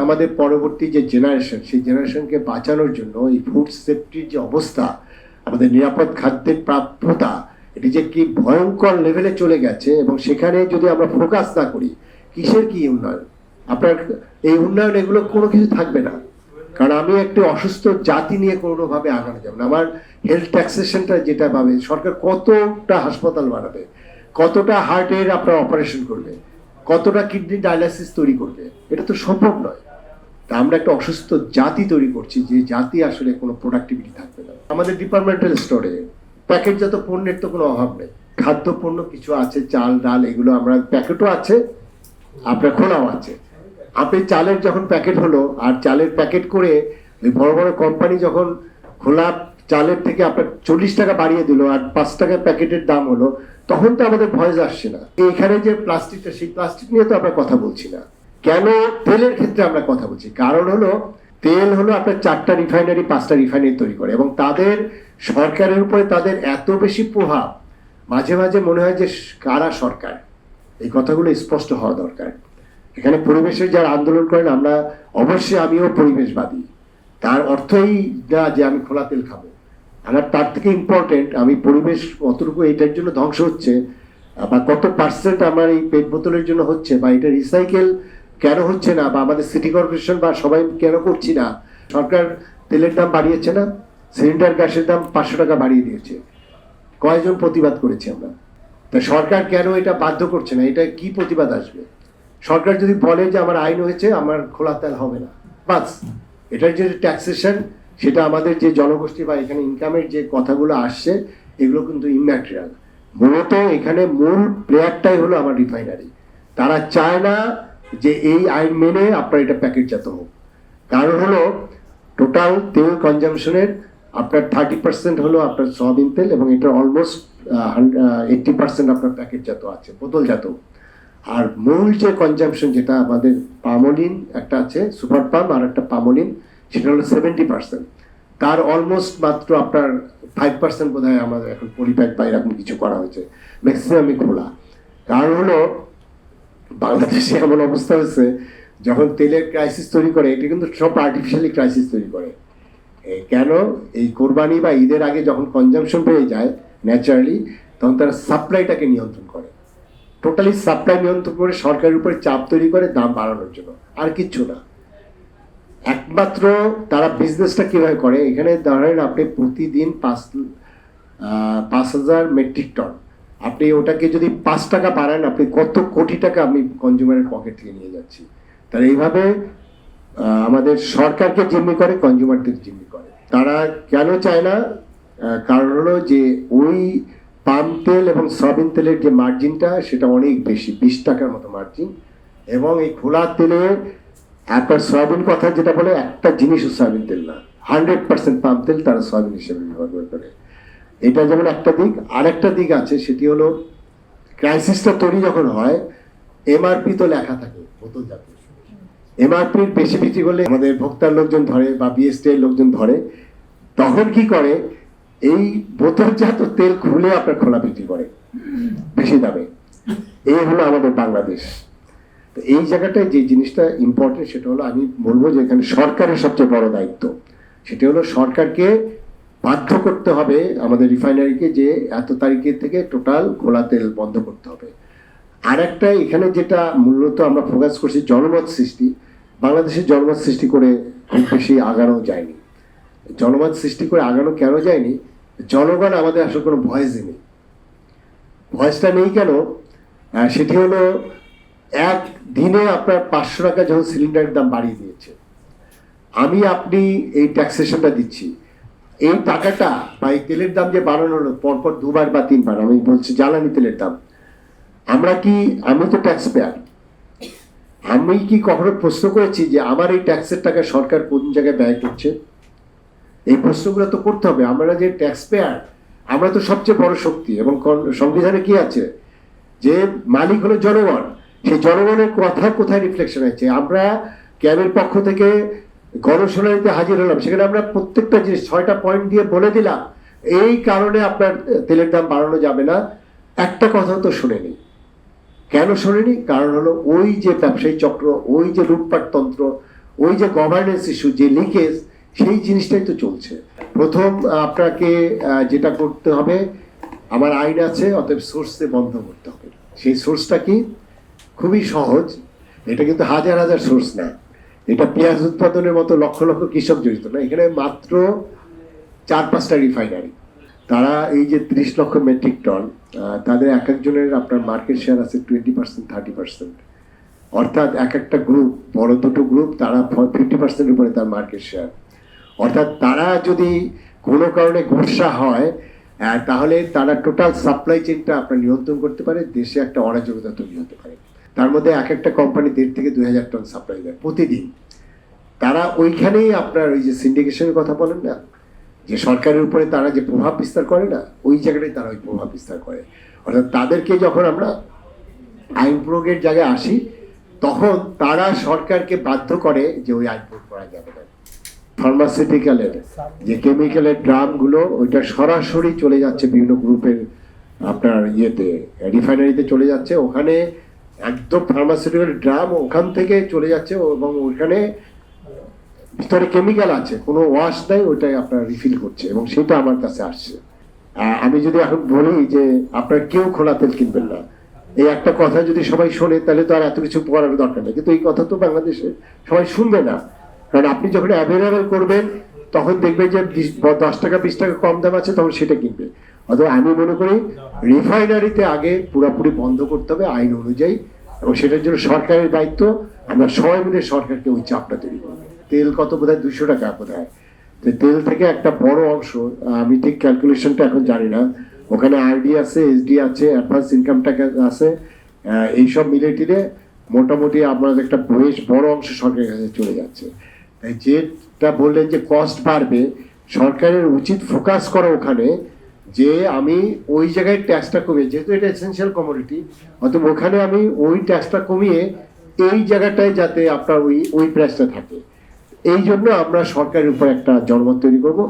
আমাদের পরবর্তী যে জেনারেশন, সেই জেনারেশনকে বাঁচানোর জন্য এই ফুড সেফটির যে অবস্থা, আমাদের নিরাপদ খাদ্যের প্রাপ্যতা, এটি যে কি ভয়ঙ্কর লেভেলে চলে গেছে, এবং সেখানে যদি আমরা ফোকাস না করি, কিসের কি উন্নয়ন, আপনার এই উন্নয়ন এগুলো কোনো কিছু থাকবে না। কারণ আমি একটি অসুস্থ জাতি নিয়ে কোনোভাবে আগানো যাবে না। আমার হেলথ ট্যাক্সেশনটা যেটা পাবে, সরকার কতটা হাসপাতাল বানাবে, কতটা হার্টের আপনার অপারেশন করবে, কতটা কিডনি ডায়ালাইসিস তৈরি করবে, এটা তো সম্ভব নয়। তা আমরা একটা অসুস্থ জাতি তৈরি করছি, যে জাতি আসলে কোনো প্রোডাক্টিভিটি থাকবে না। আমাদের ডিপার্টমেন্টাল স্টোরে প্যাকেটজাত পণ্যের তো কোনো অভাব নেই। খাদ্য পণ্য কিছু আছে, চাল ডাল, এগুলো আমরা প্যাকেটও আছে, আপনার খোলাও আছে। আপনি চালের যখন প্যাকেট হলো, আর চালের প্যাকেট করে ওই বড় বড় কোম্পানি যখন খোলা চালের থেকে আপনার 40 টাকা বাড়িয়ে দিল, আর 5 টাকা প্যাকেটের দাম হলো, তখন তো আমাদের ভয় আসছে না। এখানে যে প্লাস্টিকটা, সেই প্লাস্টিক নিয়ে তো আমরা কথা বলছি না। কেন তেলের ক্ষেত্রে আমরা কথা বলছি? কারণ হলো তেল হলো আপনার 4টা রিফাইনারি 5টা রিফাইনারি তৈরি করে, এবং তাদের সরকারের উপরে তাদের এত বেশি প্রভাব, মাঝে মাঝে মনে হয় যে কারা সরকার। এই কথাগুলো স্পষ্ট হওয়া দরকার। এখানে পরিবেশের যারা আন্দোলন করেন, আমরা অবশ্যই, আমিও পরিবেশবাদী, তার অর্থই না যে আমি খোলা তেল খাবো। আমার তার থেকে ইম্পর্টেন্ট আমি পরিবেশ কতটুকু এটার জন্য ধ্বংস হচ্ছে, বা কত পার্সেন্ট আমার এই পেট বোতলের জন্য হচ্ছে, বা এটা রিসাইকেল কেন হচ্ছে না, বা আমাদের সিটি কর্পোরেশন বা সবাই কেন করছি না। সরকার তেলের দাম বাড়িয়েছে না, সিলিন্ডার গ্যাসের দাম 500 টাকা বাড়িয়ে দিয়েছে, কয়জন প্রতিবাদ করেছি আমরা? তা সরকার কেন এটা বাধ্য করছে না? এটা কি প্রতিবাদ আসবে? সরকার যদি বলে যে আমার আইন হয়েছে, আমার খোলা তেল হবে না, বাস। এটার যে ট্যাক্সেশন, সেটা আমাদের যে জনগোষ্ঠী বা এখানে ইনকামের যে কথাগুলো আসছে, এগুলো কিন্তু ইম্যাটেরিয়াল। মূলত এখানে মূল প্লেয়ারটাই হলো আমার রিফাইনারি। তারা চায় না যে এই আইন মেনে আপনার এটা প্যাকেটজাত হোক। কারণ হলো টোটাল তেল কনজামশনের আপনার 30% হলো আপনার সয়াবিন তেল, এবং এটা অলমোস্ট 80% আপনার প্যাকেটজাত আছে, বোতলজাত। আর মূল যে কনজামশন, যেটা আমাদের পামোলিন একটা আছে, সুপার পাম, আর একটা পামোলিন, সেটা হলো 70%। তার অলমোস্ট মাত্র আপনার 5% বোধ হয় আমাদের এখন পরিপ্যাক বা এরকম কিছু করা হয়েছে, ম্যাক্সিমামই খোলা। কারণ হলো বাংলাদেশে এমন অবস্থা হয়েছে, যখন তেলের ক্রাইসিস তৈরি করে, এটা কিন্তু সব আর্টিফিশিয়ালি ক্রাইসিস তৈরি করে। কেন? এই কোরবানি বা ঈদের আগে যখন কনজামশন বেড়ে যায় ন্যাচারালি, তখন তারা সাপ্লাইটাকে নিয়ন্ত্রণ করে, টোটালি সাপ্লাই নিয়ন্ত্রণ করে, সরকারের উপরে চাপ তৈরি করে দাম বাড়ানোর জন্য, আর কিচ্ছু না। একমাত্র তারা বিজনেসটা কিভাবে করে, এখানে ধরেন আপনি প্রতিদিন 5,000 মেট্রিক টন, আপনি ওটাকে যদি 5 টাকা বাড়ান, আপনি কত কোটি টাকা আমি কনজিউমারের পকেট থেকে নিয়ে যাচ্ছি। তারা এইভাবে আমাদের সরকারকে জিম্মি করে, কনজিউমারদের জিম্মি করে। তারা কেন চায় না? কারণ হলো যে ওই পাম তেল এবং সয়াবিন তেলের যে মার্জিনটা, সেটা অনেক বেশি, 20 টাকার মতো মার্জিন। এবং এই খোলা তেলে আপনার সয়াবিন কথা যেটা বলে, একটা জিনিসও সয়াবিন তেল না, 100% পাম তেল তারা সয়াবিন হিসেবে ব্যবহার করে। এটা যেমন একটা দিক। আরেকটা দিক আছে, সেটি হলো ক্রাইসিসটা তৈরি যখন হয়, এমআরপি তো লেখা থাকে বোতলজাত। এমআরপির বেশি বিক্রি করলে আমাদের ভোক্তার লোকজন ধরে, বা বিএসটি এর লোকজন ধরে, তখন কি করে, এই বোতলজাত তেল খুলে আপনার খোলা বিক্রি করে বেশি দামে। এই হলো আমাদের বাংলাদেশ। তো এই জায়গাটায় যে জিনিসটা ইম্পর্টেন্ট, সেটা হলো, আমি বলবো যে এখানে সরকারের সবচেয়ে বড় দায়িত্ব, সেটা হলো সরকারকে বাধ্য করতে হবে আমাদের রিফাইনারিকে যে এত তারিখের থেকে টোটাল খোলা তেল বন্ধ করতে হবে। আর একটা এখানে যেটা মূলত আমরা ফোকাস করছি, জনমত সৃষ্টি। বাংলাদেশের জনমত সৃষ্টি করে খুব বেশি আগানো যায়নি। জনমত সৃষ্টি করে আগানো কেন যায়নি? জনগণ আমাদের আসলে কোনো ভয়েসই নেই। ভয়েসটা নেই কেন? সেটি হলো, এক দিনে আপনার 500 টাকা যখন সিলিন্ডারের দাম বাড়িয়ে দিয়েছে, আমি আপনি এই ট্যাক্সেশনটা দিচ্ছি, এই টাকাটা বা এই তেলের দাম যে বাড়ানো হলো পরপর 2বার বা 3বার, আমি বলছি জ্বালানি তেলের দাম, আমি তো ট্যাক্স পেয়ার, আমি কি কখনো প্রশ্ন করেছি যে আমার এই ট্যাক্সের টাকা সরকার কোন জায়গায় ব্যয় করছে? এই প্রশ্নগুলো তো করতে হবে। আমরা যে ট্যাক্স পেয়ার, আমরা তো সবচেয়ে বড় শক্তি, এবং সংবিধানে কি আছে যে মালিক হলো জনগণ। সেই জনগণের কথা কোথায় রিফ্লেকশন হয়েছে? আমরা ক্যাবের পক্ষ থেকে গণশুনানিতে হাজির হলাম, সেখানে আমরা প্রত্যেকটা জিনিস 6টা পয়েন্ট দিয়ে বলে দিলাম, এই কারণে আপনার তেলের দাম বাড়ানো যাবে না। একটা কথা তো শুনেনি। কেন শোনেনি? কারণ হলো ওই যে ব্যবসায়ী চক্র, ওই যে লুটপাট তন্ত্র, ওই যে গভর্নেন্স ইস্যু, যে লিকেজ, সেই জিনিসটাই তো চলছে। প্রথম আপনাকে যেটা করতে হবে, আমার আইন আছে, অতএব সোর্সে বন্ধ করতে হবে। সেই সোর্সটা কি? খুবই সহজ, এটা কিন্তু হাজার হাজার সোর্স না, এটা পেঁয়াজ উৎপাদনের মতো লক্ষ লক্ষ কৃষক জড়িত না, এখানে মাত্র 4-5টা রিফাইনারি, তারা এই যে 30 লক্ষ মেট্রিক টন, তাদের এক একজনের আপনার মার্কেট শেয়ার আছে 20%, 30%। অর্থাৎ এক একটা গ্রুপ, বড় দুটো গ্রুপ, তারা 50% উপরে তার মার্কেট শেয়ার। অর্থাৎ তারা যদি কোনো কারণে ঘোষা হয়, তাহলে তারা টোটাল সাপ্লাই চেইনটা আপনার নিয়ন্ত্রণ করতে পারে, দেশে একটা অরাজকতা তৈরি হতে পারে। তার মধ্যে এক একটা কোম্পানি 1.5 থেকে 2,000 টন সাপ্লাই দেয় প্রতিদিন। তারা ওইখানেই আপনার ওই যে সিন্ডিকেশনের কথা বলেন না, যে সরকারের উপরে তারা যে প্রভাব বিস্তার করে না, ওই জায়গাটাই তারা ওই প্রভাব বিস্তার করে। অর্থাৎ তাদেরকে যখন আমরা আইন প্রয়োগের জায়গায় আসি, তখন তারা সরকারকে বাধ্য করে যে ওই আইন প্রয়োগ করা যাবে না। ফার্মাসিউটিক্যালের যে কেমিক্যালের ড্রামগুলো, ওইটা সরাসরি চলে যাচ্ছে বিভিন্ন গ্রুপের আপনার ইয়েতে, রিফাইনারিতে চলে যাচ্ছে, ওখানে একদম ফার্মাসিউটিক্যাল ড্রাম ওখান থেকে চলে যাচ্ছে, এবং ওইখানে ভিতরে কেমিক্যাল আছে, কোনো ওয়াশ নাই, ওইটাই আপনার রিফিল করছে, এবং সেটা আমার কাছে আসছে। আমি যদি এখন বলি যে আপনার কেউ খোলা তেল কিনবেন না, এই একটা কথা যদি সবাই শোনে, তাহলে তো আর এত কিছু করার দরকার নেই। কিন্তু এই কথা তো বাংলাদেশে সবাই শুনবে না, কারণ আপনি যখন অ্যাভেলেবেল করবেন, তখন দেখবেন যে 10 টাকা 20 টাকা কম দাম আছে, তখন সেটা কিনবে। অথবা আমি মনে করি রিফাইনারিতে আগে পুরোপুরি বন্ধ করতে হবে আইন অনুযায়ী, এবং সেটার জন্য সরকারের দায়িত্ব। আমরা সবাই মিলে সরকারকে ওই চাপটা তৈরি করবো। তেল কত বোধ হয় 200 টাকা বোধ হয়, তেল থেকে একটা বড় অংশ, আমি ঠিক ক্যালকুলেশনটা এখন জানি না, ওখানে আরডি আছে, এসডি আছে, অ্যাডভান্স ইনকাম ট্যাক্স আছে, এইসব মিলে টিলে মোটামুটি আপনার একটা বেশ বড় অংশ সরকারের কাছে চলে যাচ্ছে। তাই যেটা বললেন যে কস্ট বাড়বে, সরকারের উচিত ফোকাস করা ওখানে, যে আমি ওই জায়গায় ট্যাক্সটা কমিয়ে, যেহেতু এটা এসেনশিয়াল কমোডিটি, অথবা ওখানে আমি ওই ট্যাক্সটা কমিয়ে এই জায়গাটায় যাতে আপনার ওই প্রাইসটা থাকে। এই জন্য আমরা সরকারের উপর একটা জনমত তৈরি করবো।